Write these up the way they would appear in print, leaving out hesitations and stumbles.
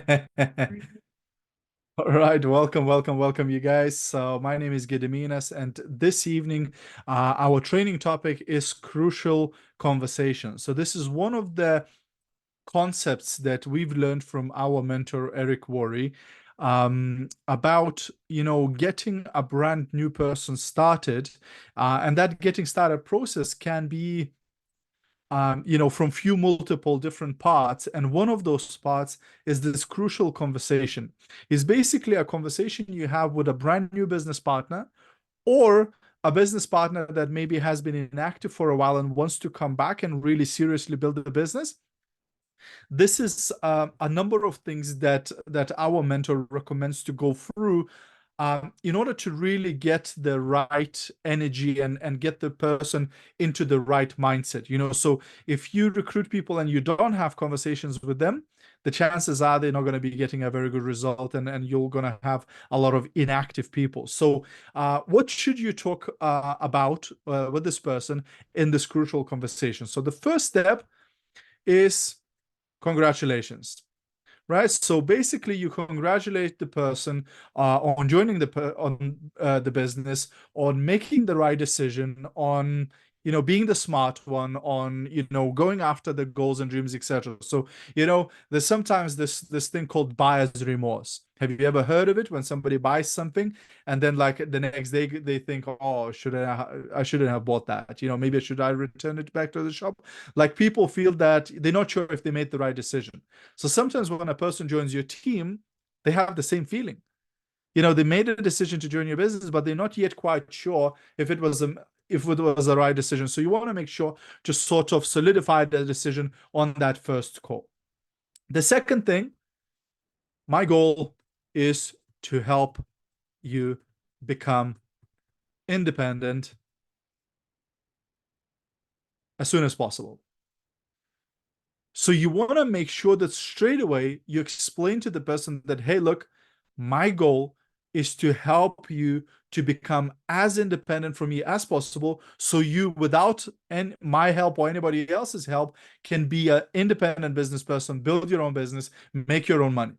All right, welcome, you guys. So my name is Gediminas, and this evening, our training topic is crucial conversation. So this is one of the concepts that we've learned from our mentor Eric Worre about getting a brand new person started, and that getting started process can be from few multiple different parts. And one of those parts is this crucial conversation. Is basically a conversation you have with a brand new business partner or a business partner that maybe has been inactive for a while and wants to come back and really seriously build a business. This is a number of things that our mentor recommends to go through in order to really get the right energy and get the person into the right mindset. So if you recruit people and you don't have conversations with them, the chances are they're not going to be getting a very good result, and you're going to have a lot of inactive people. So what should you talk about with this person in this crucial conversation? So the first step is congratulations, right? So basically, you congratulate the person on joining the business, on making the right decision, on being the smart one, on going after the goals and dreams, etc. So there's sometimes this thing called buyer's remorse. Have you ever heard of it? When somebody buys something and then like the next day they think, oh, I shouldn't have bought that. Maybe I return it back to the shop. Like, people feel that they're not sure if they made the right decision. So sometimes when a person joins your team, they have the same feeling. They made a decision to join your business, but they're not yet quite sure if it was the right decision. So you want to make sure to sort of solidify the decision on that first call. The second thing, my goal is to help you become independent as soon as possible. So you want to make sure that straight away you explain to the person that, hey, look, my goal is to help you to become as independent from me as possible, so you, without my help or anybody else's help, can be an independent business person, build your own business, make your own money.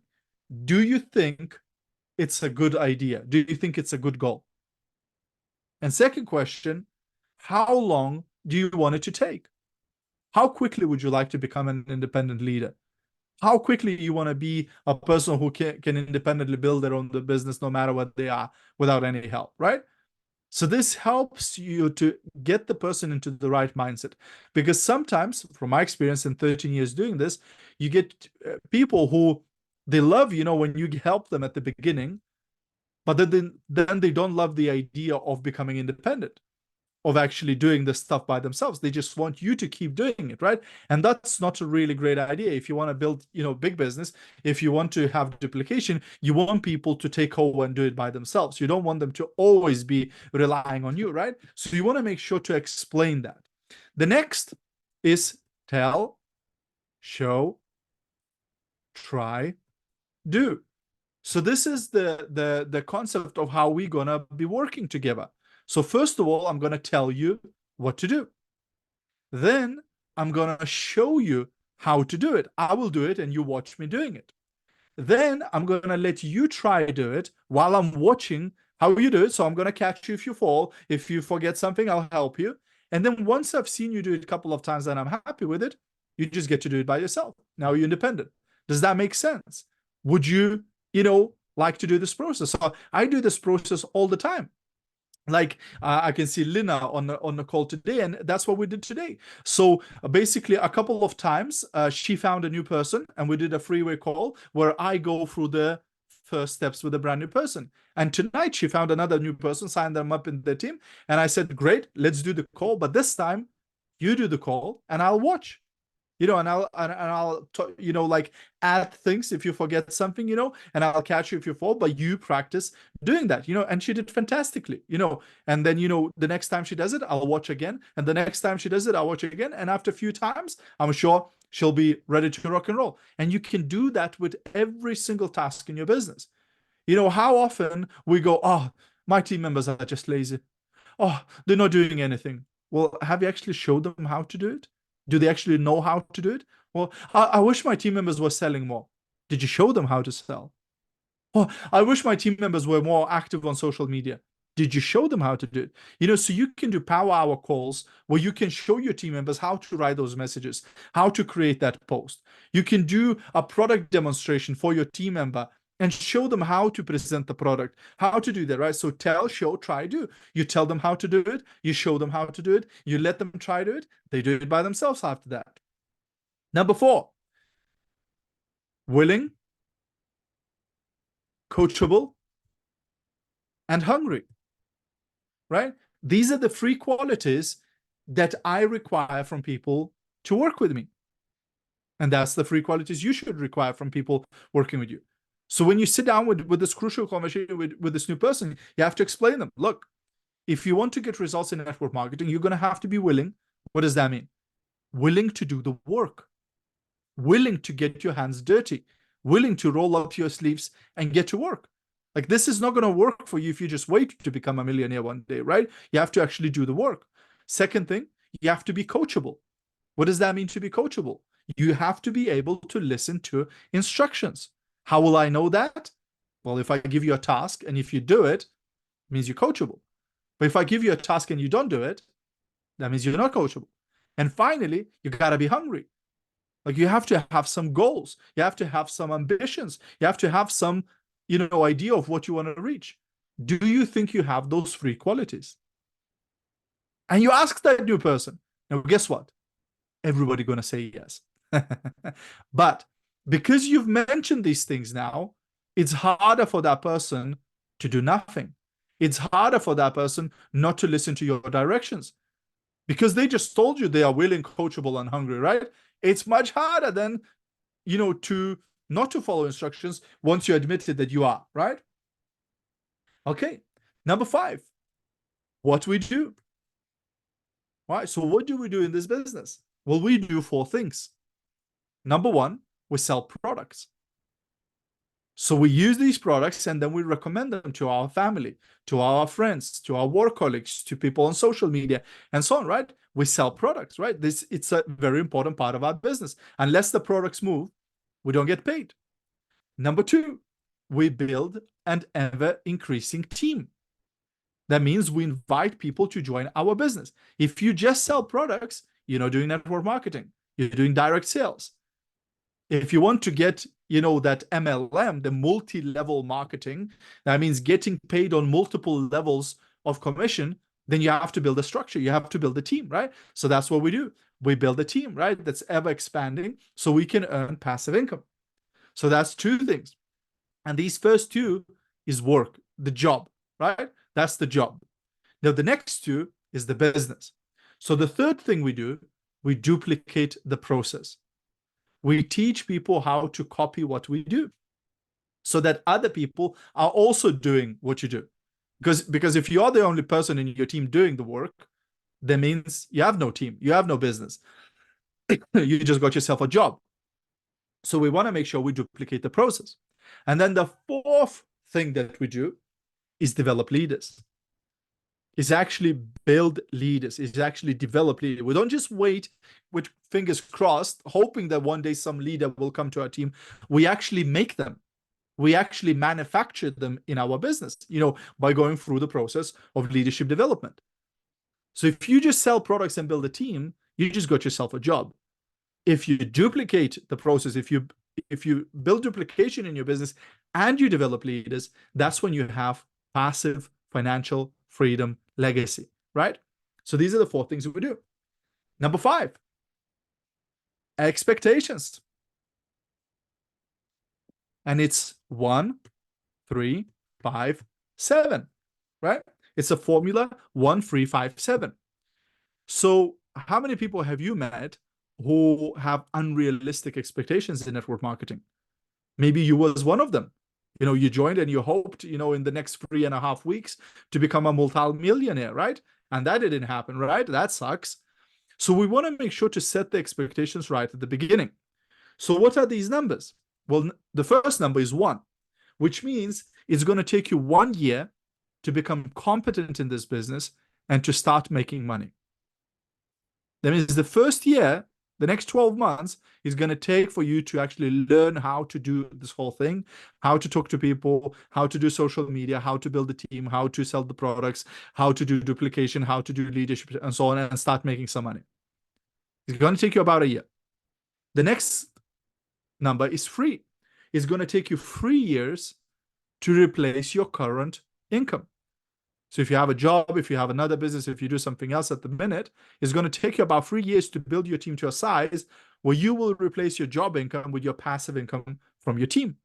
Do you think it's a good idea? Do you think it's a good goal? And second question, how long do you want it to take? How quickly would you like to become an independent leader? How quickly you want to be a person who can independently build their own business no matter what they are, without any help, right? So this helps you to get the person into the right mindset. Because sometimes, from my experience in 13 years doing this, you get people who, they love, when you help them at the beginning, but then they don't love the idea of becoming independent, of actually doing this stuff by themselves. They just want you to keep doing it, right? And that's not a really great idea. If you want to build, big business, if you want to have duplication, you want people to take over and do it by themselves. You don't want them to always be relying on you, right? So you want to make sure to explain that. The next is tell, show, try, do. So this is the concept of how we're gonna be working together. So first of all, I'm gonna tell you what to do. Then I'm gonna show you how to do it. I will do it and you watch me doing it. Then I'm gonna let you try to do it while I'm watching how you do it. So I'm gonna catch you if you fall. If you forget something, I'll help you. And then once I've seen you do it a couple of times and I'm happy with it, you just get to do it by yourself. Now you're independent. Does that make sense? Would you, like to do this process? So I do this process all the time. Like, I can see Lina on the call today, and that's what we did today. So basically, a couple of times, she found a new person, and we did a freeway call where I go through the first steps with a brand new person. And tonight, she found another new person, signed them up in the team, and I said, "Great, let's do the call." But this time, you do the call, and I'll watch. And I'll like, add things if you forget something, and I'll catch you if you fall, but you practice doing that, and she did fantastically, and then, the next time she does it, I'll watch again, and the next time she does it, I'll watch again, and after a few times, I'm sure she'll be ready to rock and roll. And you can do that with every single task in your business. How often we go, oh, my team members are just lazy. Oh, they're not doing anything. Well, have you actually showed them how to do it? Do they actually know how to do it? Well, I wish my team members were selling more. Did you show them how to sell? Oh, I wish my team members were more active on social media. Did you show them how to do it? So you can do power hour calls where you can show your team members how to write those messages, how to create that post. You can do a product demonstration for your team member and show them how to present the product, how to do that, right? So tell, show, try, do. You tell them how to do it, you show them how to do it, you let them try to do it, they do it by themselves after that. Number 4, willing, coachable, and hungry, right? These are the 3 qualities that I require from people to work with me. And that's the 3 qualities you should require from people working with you. So when you sit down with this crucial conversation with this new person, you have to explain them, look, if you want to get results in network marketing, you're going to have to be willing. What does that mean? Willing to do the work, willing to get your hands dirty, willing to roll up your sleeves and get to work. Like, this is not going to work for you if you just wait to become a millionaire one day, right? You have to actually do the work. Second thing, you have to be coachable. What does that mean to be coachable? You have to be able to listen to instructions. How will I know that? Well, if I give you a task and if you do it, it means you're coachable. But if I give you a task and you don't do it, that means you're not coachable. And finally, you got to be hungry. Like, you have to have some goals. You have to have some ambitions. You have to have some, idea of what you want to reach. Do you think you have those 3 qualities? And you ask that new person. Now, guess what? Everybody going to say yes. But because you've mentioned these things now, it's harder for that person to do nothing. It's harder for that person not to listen to your directions because they just told you they are willing, coachable, and hungry, right? It's much harder than, to not to follow instructions once you admitted that you are, right? Okay. Number 5, what we do. Right? So what do we do in this business? Well, we do 4 things. Number 1, we sell products. So we use these products and then we recommend them to our family, to our friends, to our work colleagues, to people on social media, and so on, right? We sell products, right? It's a very important part of our business. Unless the products move, we don't get paid. Number 2, we build an ever-increasing team. That means we invite people to join our business. If you just sell products, you're not doing network marketing. You're doing direct sales. If you want to get, that MLM, the multi-level marketing, that means getting paid on multiple levels of commission, then you have to build a structure. You have to build a team, right? So that's what we do. We build a team, right? That's ever expanding so we can earn passive income. So that's 2 things. And these first 2 is work, the job, right? That's the job. Now, the next 2 is the business. So the third thing we do, we duplicate the process. We teach people how to copy what we do so that other people are also doing what you do. Because if you are the only person in your team doing the work, that means you have no team, you have no business. You just got yourself a job. So we want to make sure we duplicate the process. And then the 4th thing that we do is develop leaders. Is actually build leaders, is actually develop leaders. We don't just wait with fingers crossed, hoping that one day some leader will come to our team. We actually make them. We actually manufacture them in our business, by going through the process of leadership development. So if you just sell products and build a team, you just got yourself a job. If you duplicate the process, if you build duplication in your business and you develop leaders, that's when you have passive financial freedom legacy, right? So these are the 4 things we do. Number 5, expectations. And it's 1, 3, 5, 7, right? It's a formula 1, 3, 5, 7. So how many people have you met who have unrealistic expectations in network marketing? Maybe you was one of them. You joined and you hoped, in the next 3.5 weeks to become a multi-millionaire, right? And that didn't happen, right? That sucks. So we want to make sure to set the expectations right at the beginning. So what are these numbers? Well, the first number is 1, which means it's going to take you 1 year to become competent in this business and to start making money. That means the first year, The next 12 months is going to take for you to actually learn how to do this whole thing, how to talk to people, how to do social media, how to build a team, how to sell the products, how to do duplication, how to do leadership, and so on, and start making some money. It's going to take you about a year. The next number is free. It's going to take you 3 years to replace your current income. So if you have a job, if you have another business, if you do something else at the minute, it's going to take you about 3 years to build your team to a size where you will replace your job income with your passive income from your team.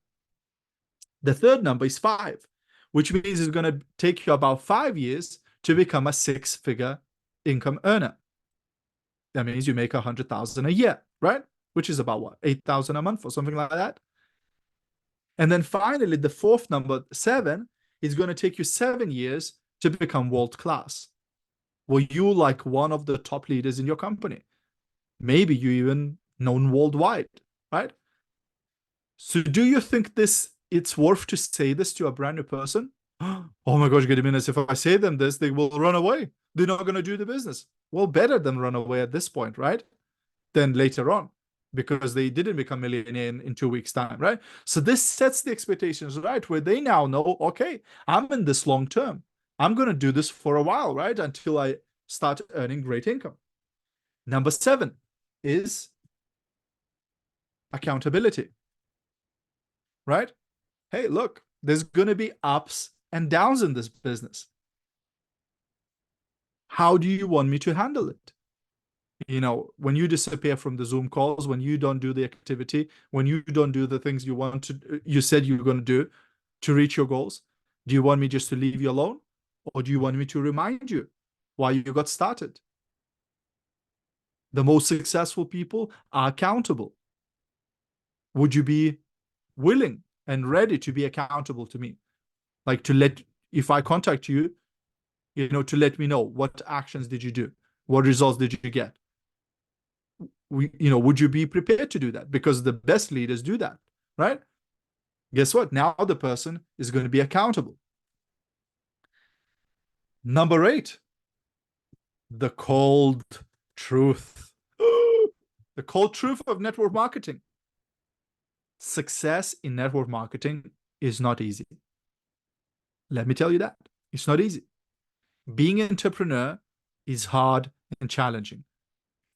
The third number is 5, which means it's going to take you about 5 years to become a 6-figure income earner. That means you make 100,000 a year, right? Which is about what, 8,000 a month or something like that. And then finally, the fourth number, 7, is going to take you 7 years to become world class. Well, you like one of the top leaders in your company. Maybe you even known worldwide, right? So do you think it's worth to say this to a brand new person? Oh my gosh, Gediminas, if I say them this, they will run away. They're not going to do the business. Well, better than run away at this point, right? Than later on, because they didn't become millionaire in 2 weeks' time, right? So this sets the expectations, right? Where they now know, okay, I'm in this long term. I'm going to do this for a while, right? Until I start earning great income. Number 7 is accountability, right? Hey, look, there's going to be ups and downs in this business. How do you want me to handle it? You know, when you disappear from the Zoom calls, when you don't do the activity, when you don't do the things you said you were going to do to reach your goals, do you want me just to leave you alone? Or do you want me to remind you why you got started? The most successful people are accountable. Would you be willing and ready to be accountable to me? Like if I contact you, to let me know what actions did you do? What results did you get? Would you be prepared to do that? Because the best leaders do that, right? Guess what? Now the person is going to be accountable. Number 8, the cold truth. The cold truth of network marketing. Success in network marketing is not easy. Let me tell you that. It's not easy. Being an entrepreneur is hard and challenging.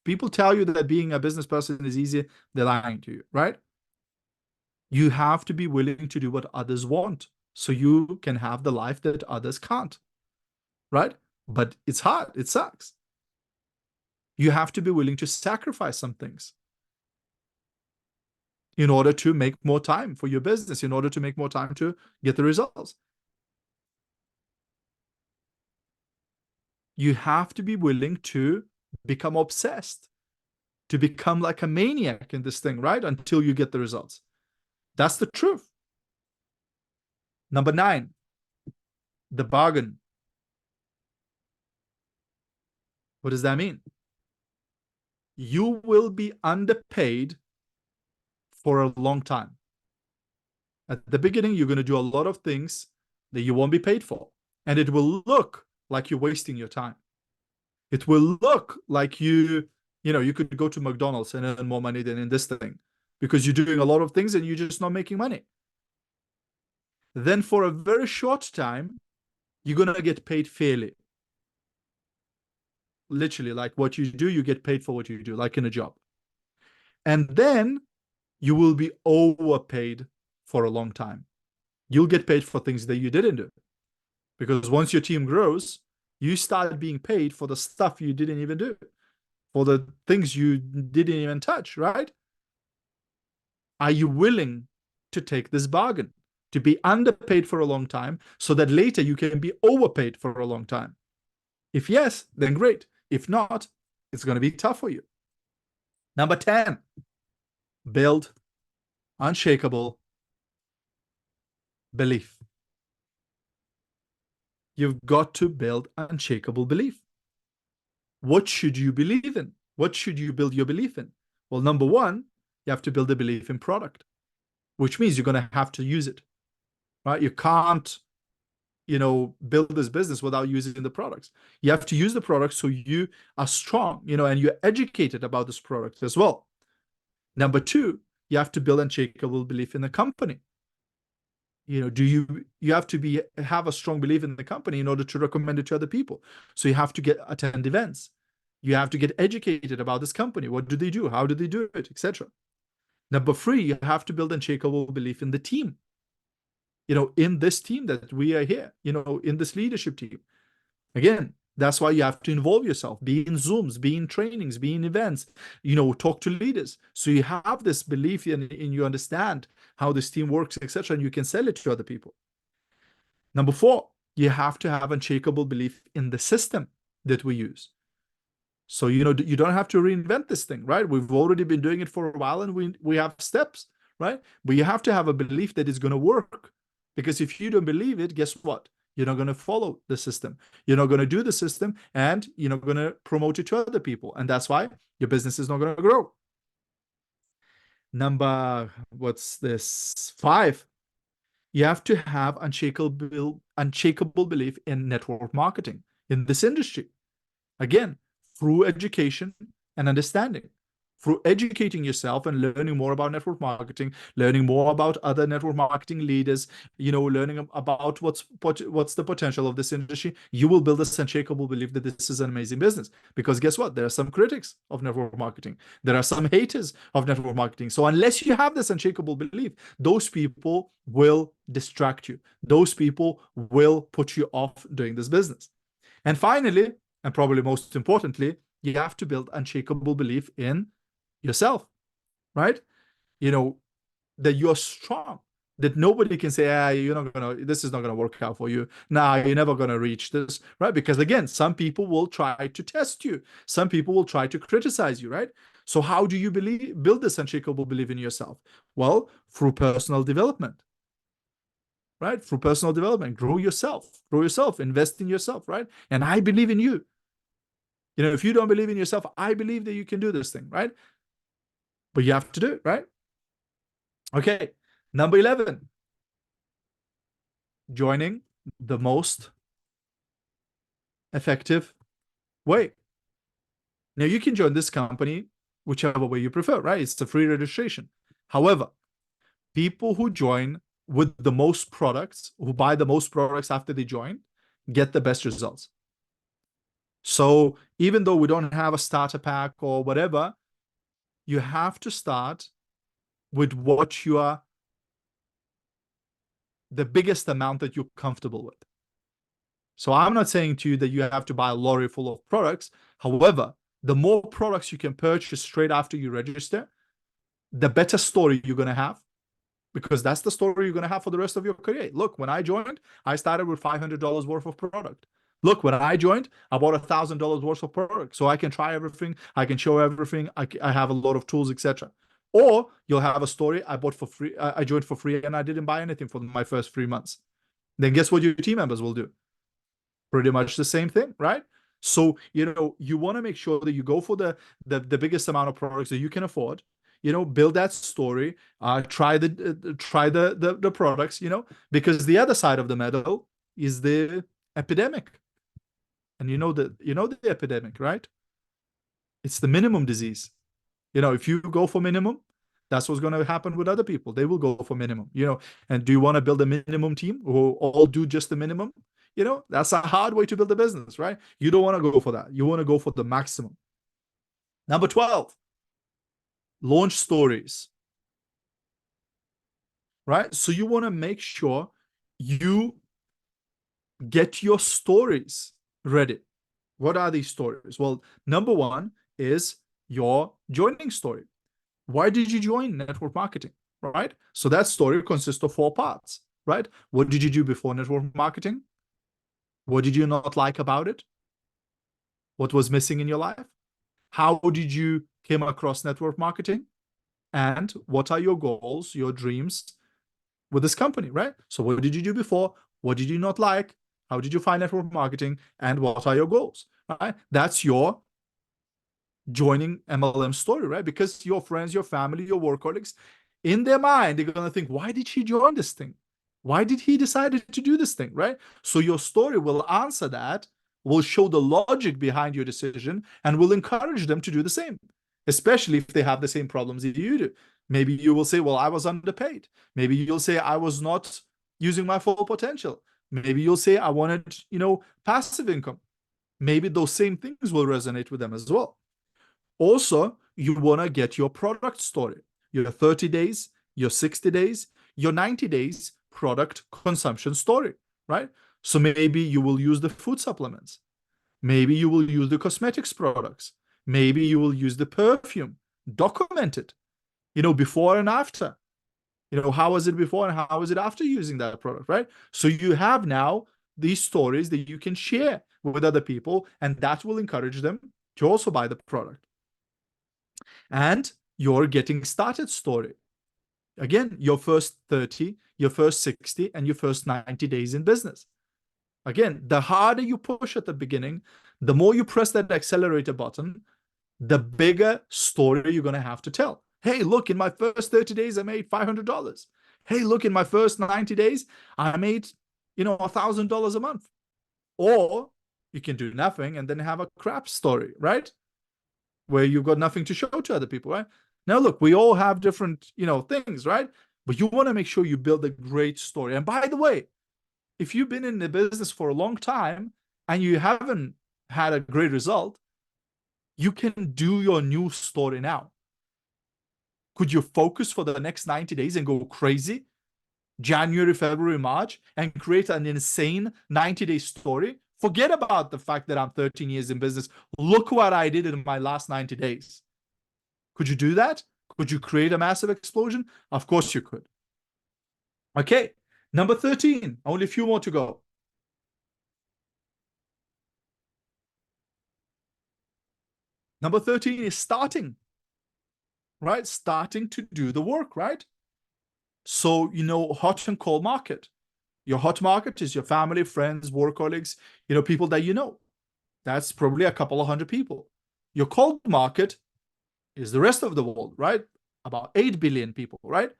People tell you that being a business person is easy, they're lying to you, right? You have to be willing to do what others want so you can have the life that others can't, right? But it's hard. It sucks. You have to be willing to sacrifice some things in order to make more time for your business, in order to make more time to get the results. You have to be willing to become obsessed, to become like a maniac in this thing, right? Until you get the results. That's the truth. Number 9, the bargain. What does that mean? You will be underpaid for a long time. At the beginning, you're going to do a lot of things that you won't be paid for. And it will look like you're wasting your time. It will look like you could go to McDonald's and earn more money than in this thing because you're doing a lot of things and you're just not making money. Then for a very short time, you're going to get paid fairly. Literally, like what you do, you get paid for what you do, like in a job. And then you will be overpaid for a long time. You'll get paid for things that you didn't do. Because once your team grows, you start being paid for the stuff you didn't even do, for the things you didn't even touch, right? Are you willing to take this bargain, to be underpaid for a long time so that later you can be overpaid for a long time? If yes, then great. If not, it's going to be tough for you. Number 10, build unshakable belief. You've got to build unshakable belief. What should you believe in? What should you build your belief in? Well, number 1, you have to build a belief in product, which means you're going to have to use it, right? You can't build this business without using the products. You have to use the products so you are strong, and you're educated about this product as well. Number two, you have to build unshakable belief in the company. You have to have a strong belief in the company in order to recommend it to other people. So you have to attend events. You have to get educated about this company. What do they do? How do they do it? Etc. Number three, you have to build unshakable belief in the team. In this team that we are here, in this leadership team. Again, that's why you have to involve yourself, be in Zooms, be in trainings, be in events, talk to leaders. So you have this belief in you understand how this team works, etc., and you can sell it to other people. Number four, you have to have unshakable belief in the system that we use. So, you don't have to reinvent this thing, right? We've already been doing it for a while and we have steps, right? But you have to have a belief that it's going to work. Because if you don't believe it, guess what? You're not going to follow the system. You're not going to do the system, and you're not going to promote it to other people. And that's why your business is not going to grow. What's this? 5. You have to have unshakable belief in network marketing in this industry. Again, through education and understanding. Through educating yourself and learning more about network marketing, learning more about other network marketing leaders, learning about what's the potential of this industry, you will build this unshakable belief that this is an amazing business. Because guess what? There are some critics of network marketing. There are some haters of network marketing. So unless you have this unshakable belief, those people will distract you. Those people will put you off doing this business. And finally, and probably most importantly, you have to build unshakable belief in yourself, right? That you're strong, that nobody can say, this is not gonna work out for you. Nah, you're never gonna reach this, right? Because again, some people will try to test you. Some people will try to criticize you, right? So how do you build this unshakable belief in yourself? Well, through personal development, right? Through personal development, grow yourself, invest in yourself, right? And I believe in you. If you don't believe in yourself, I believe that you can do this thing, right? But you have to do it, right? Okay. Number 11, joining the most effective way. Now, you can join this company whichever way you prefer, right? It's a free registration. However, people who join with the most products, who buy the most products after they join, get the best results. So even though we don't have a starter pack or whatever, you have to start with what you are, the biggest amount that you're comfortable with. So I'm not saying to you that you have to buy a lorry full of products. However, the more products you can purchase straight after you register, the better story you're going to have, because that's the story you're going to have for the rest of your career. Look, when I joined, I started with $500 worth of product. Look, when I joined, I bought $1,000 worth of product. So I can try everything. I can show everything. I have a lot of tools, etc. Or you'll have a story. I bought for free. I joined for free and I didn't buy anything for my first 3 months. Then guess what your team members will do? Pretty much the same thing, right? So, you want to make sure that you go for the biggest amount of products that you can afford, build that story, try the products, because the other side of the medal is the epidemic. And the epidemic, right? It's the minimum disease. If you go for minimum, that's what's going to happen with other people. They will go for minimum, and do you want to build a minimum team who all do just the minimum? That's a hard way to build a business, right? You don't want to go for that. You want to go for the maximum. Number 12, launch stories, right? So you want to make sure you get your stories ready. What are these stories? Well, number 1 is your joining story. Why did you join network marketing, right? So that story consists of 4 parts, right? What did you do before network marketing? What did you not like about it? What was missing in your life? How did you came across network marketing? And what are your goals, your dreams with this company, right? So what did you do before? What did you not like? How did you find network marketing? And what are your goals, right? That's your joining MLM story, right? Because your friends, your family, your work colleagues, in their mind, they're going to think, why did she join this thing? Why did he decide to do this thing, right? So your story will answer that, will show the logic behind your decision, and will encourage them to do the same, especially if they have the same problems that you do. Maybe you will say, well, I was underpaid. Maybe you'll say, I was not using my full potential. Maybe you'll say, I wanted, passive income. Maybe those same things will resonate with them as well. Also, you want to get your product story, your 30 days, your 60 days, your 90 days product consumption story, right? So maybe you will use the food supplements. Maybe you will use the cosmetics products. Maybe you will use the perfume. Document it, before and after. How was it before and how was it after using that product, right? So you have now these stories that you can share with other people, and that will encourage them to also buy the product. And your getting started story. Again, your first 30, your first 60, and your first 90 days in business. Again, the harder you push at the beginning, the more you press that accelerator button, the bigger story you're going to have to tell. Hey, look, in my first 30 days, I made $500. Hey, look, in my first 90 days, I made, $1,000 a month. Or you can do nothing and then have a crap story, right? Where you've got nothing to show to other people, right? Now, look, we all have different, things, right? But you want to make sure you build a great story. And by the way, if you've been in the business for a long time and you haven't had a great result, you can do your new story now. Could you focus for the next 90 days and go crazy? January, February, March, and create an insane 90-day story? Forget about the fact that I'm 13 years in business. Look what I did in my last 90 days. Could you do that? Could you create a massive explosion? Of course you could. Okay, number 13, only a few more to go. Number 13 is starting, right? Starting to do the work, right? So, hot and cold market. Your hot market is your family, friends, work colleagues, people that you know. That's probably a couple of hundred people. Your cold market is the rest of the world, right? About 8 billion people, right?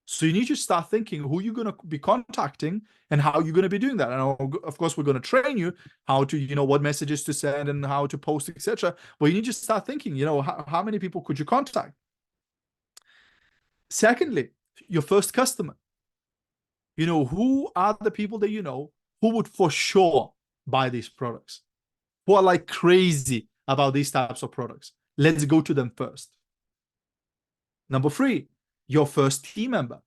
So you need to start thinking who you're going to be contacting and how you're going to be doing that. And of course, we're going to train you how to, what messages to send and how to post, etc. But you need to start thinking, how many people could you contact? Secondly, your first customer. Who are the people that who would for sure buy these products? Who are like crazy about these types of products? Let's go to them first. Number 3, your first team member.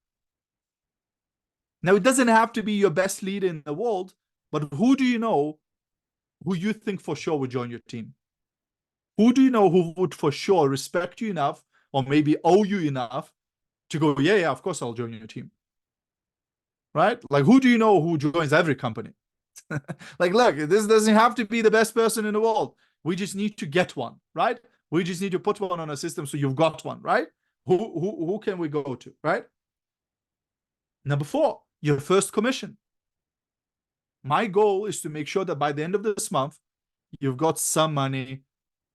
Now, it doesn't have to be your best leader in the world, but who do you know who you think for sure would join your team? Who do you know who would for sure respect you enough or maybe owe you enough to go, yeah, of course I'll join your team? Right? Like, who do you know who joins every company? Like, look, this doesn't have to be the best person in the world. We just need to get one, right? We just need to put one on a system so you've got one, right? Who can we go to, right? Number 4, your first commission. My goal is to make sure that by the end of this month, you've got some money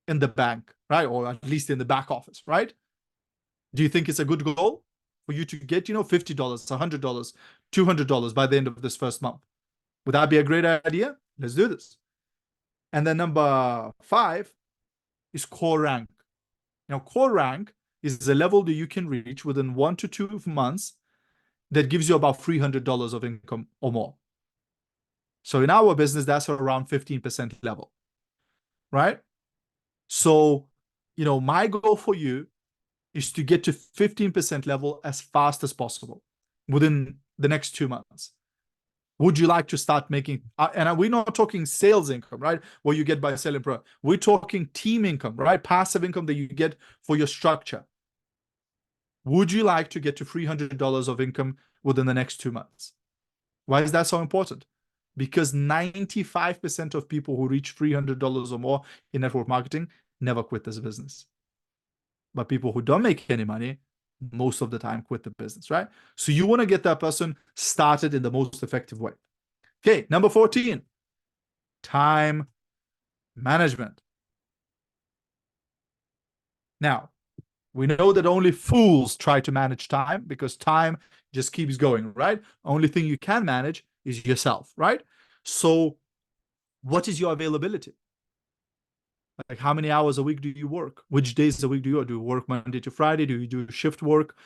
in the bank, right? Or at least in the back office, right? Do you think it's a good goal for you to get, $50, $100, $200 by the end of this first month? Would that be a great idea? Let's do this. And then number 5 is core rank. Now, core rank is the level that you can reach within 1 to 2 months that gives you about $300 of income or more. So in our business, that's around 15% level, right? So, my goal for you is to get to 15% level as fast as possible within the next 2 months. Would you like to start making, and we're not talking sales income, right? What you get by selling product. We're talking team income, right? Passive income that you get for your structure. Would you like to get to $300 of income within the next 2 months? Why is that so important? Because 95% of people who reach $300 or more in network marketing never quit this business. But people who don't make any money, most of the time quit the business, right? So you want to get that person started in the most effective way. Okay, number 14, time management. Now, we know that only fools try to manage time because time just keeps going, right? Only thing you can manage is yourself, right? So what is your availability? Like, how many hours a week do you work? Which days a week do you work? Do you work Monday to Friday? Do you do shift work?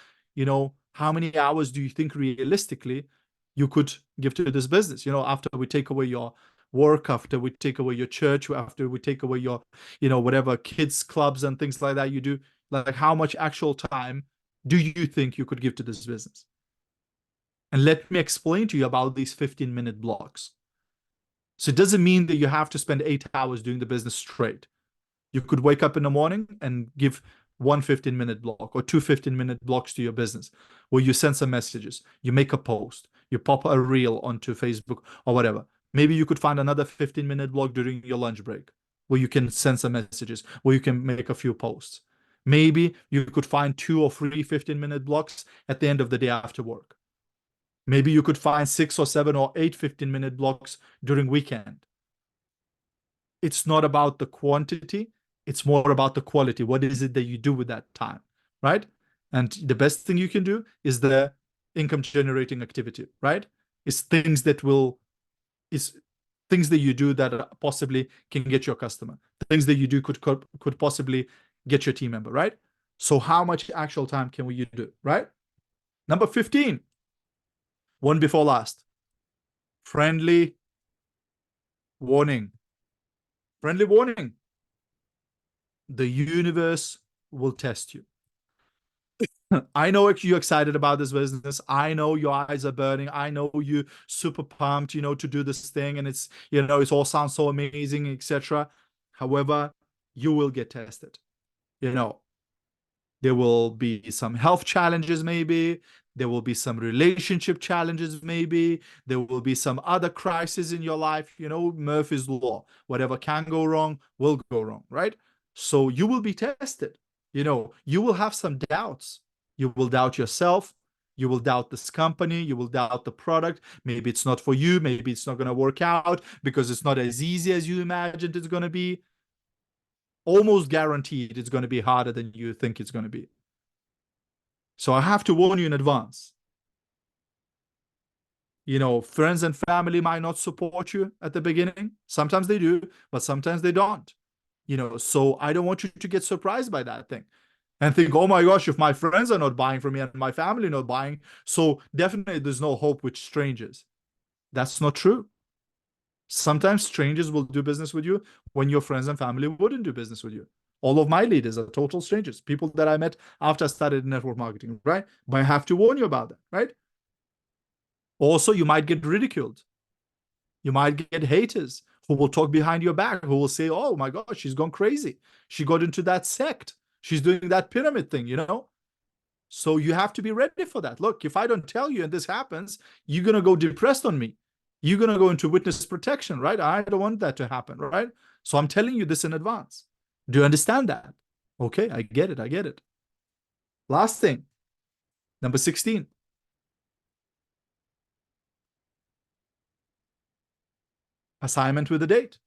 How many hours do you think realistically you could give to this business? After we take away your work, after we take away your church, after we take away your, whatever kids clubs and things like that you do, like how much actual time do you think you could give to this business? And let me explain to you about these 15-minute blocks. So it doesn't mean that you have to spend 8 hours doing the business straight. You could wake up in the morning and give one 15-minute block or two 15-minute blocks to your business where you send some messages, you make a post, you pop a reel onto Facebook or whatever. Maybe you could find another 15-minute block during your lunch break where you can send some messages, where you can make a few posts. Maybe you could find 2 or 3 15-minute blocks at the end of the day after work. Maybe you could find 6 or 7 or 8 15-minute blocks during weekend. It's not about the quantity, it's more about the quality. What is it that you do with that time, right? And the best thing you can do is the income generating activity, right? Is things that you do that possibly can get your customer. Things that you do could possibly get your team member, right? So how much actual time can you do, right? Number 15, one before last. Friendly warning. Friendly warning. The universe will test you. I know you're excited about this business. I know your eyes are burning. I know you super pumped, to do this thing, and it all sounds so amazing, etc. However, you will get tested. There will be some health challenges, maybe. There will be some relationship challenges, maybe. There will be some other crises in your life. Murphy's Law. Whatever can go wrong will go wrong, right? So you will be tested. You will have some doubts. You will doubt yourself. You will doubt this company. You will doubt the product. Maybe it's not for you. Maybe it's not going to work out because it's not as easy as you imagined it's going to be. Almost guaranteed it's going to be harder than you think it's going to be. So I have to warn you in advance. Friends and family might not support you at the beginning. Sometimes they do, but sometimes they don't. So I don't want you to get surprised by that thing and think, oh my gosh, if my friends are not buying from me and my family not buying, so definitely there's no hope with strangers. That's not true. Sometimes strangers will do business with you when your friends and family wouldn't do business with you. All of my leaders are total strangers, people that I met after I started network marketing, right? But I have to warn you about that, right? Also, you might get ridiculed. You might get haters who will talk behind your back, who will say, oh my gosh, she's gone crazy. She got into that sect. She's doing that pyramid thing, So you have to be ready for that. Look, if I don't tell you and this happens, you're going to go depressed on me. You're going to go into witness protection, right? I don't want that to happen, right? So I'm telling you this in advance. Do you understand that? Okay, I get it. I get it. Last thing, number 16. Assignment with a date.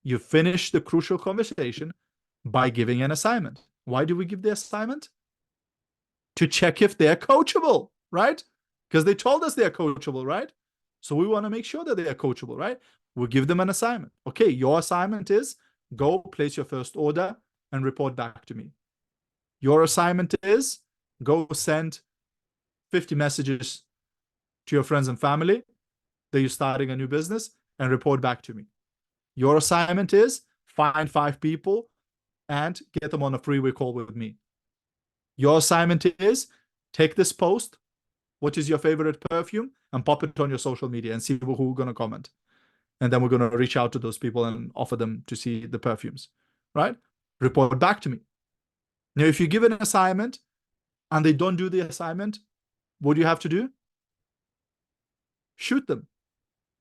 You finish the crucial conversation by giving an assignment. Why do we give the assignment? To check if they're coachable, right? Because they told us they're coachable, right? So we want to make sure that they are coachable, right? We'll give them an assignment. Okay, your assignment is go place your first order and report back to me. Your assignment is go send 50 messages to your friends and family that you're starting a new business and report back to me. Your assignment is find 5 people and get them on a freeway call with me. Your assignment is take this post, what is your favorite perfume, and pop it on your social media and see who's going to comment. And then we're going to reach out to those people and offer them to see the perfumes, right? Report back to me. Now, if you give an assignment and they don't do the assignment, what do you have to do? Shoot them.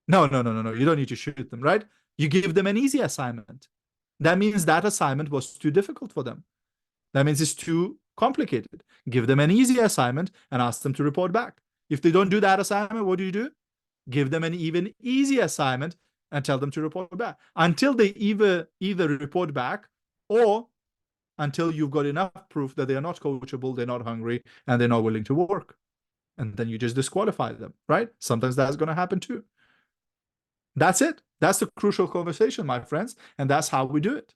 No. You don't need to shoot them, right? You give them an easy assignment. That means that assignment was too difficult for them. That means it's too complicated. Give them an easy assignment and ask them to report back. If they don't do that assignment, what do? Give them an even easier assignment and tell them to report back until they either report back or until you've got enough proof that they are not coachable, they're not hungry, and they're not willing to work. and then you just disqualify them, right? Sometimes that's going to happen too. That's it. That's the crucial conversation, my friends, and that's how we do it.